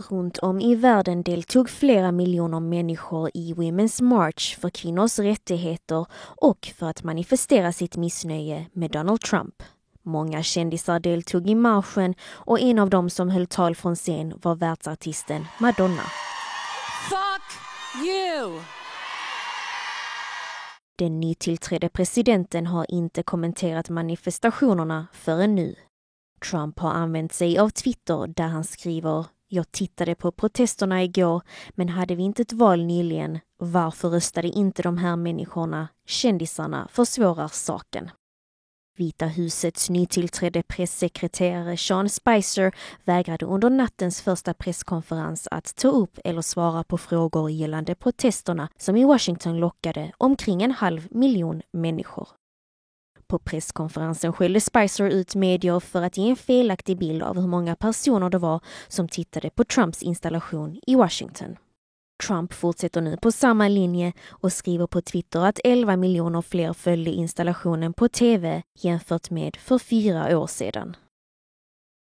Runt om i världen deltog flera miljoner människor i Women's March för kvinnors rättigheter och för att manifestera sitt missnöje med Donald Trump. Många kändisar deltog i marschen och en av dem som höll tal från scen var världsartisten Madonna. Fuck you! Den nytillträdde presidenten har inte kommenterat manifestationerna förrän nu. Trump har använt sig av Twitter där han skriver: "Jag tittade på protesterna igår, men hade vi inte ett val nyligen? Varför röstade inte de här människorna? Kändisarna försvårar saken." Vita husets nytillträdde pressekreterare Sean Spicer vägrade under nattens första presskonferens att ta upp eller svara på frågor gällande protesterna som i Washington lockade omkring 500 000 människor. På presskonferensen skällde Spicer ut medier för att ge en felaktig bild av hur många personer det var som tittade på Trumps installation i Washington. Trump fortsätter nu på samma linje och skriver på Twitter att 11 miljoner fler följde installationen på TV jämfört med för 4 år sedan.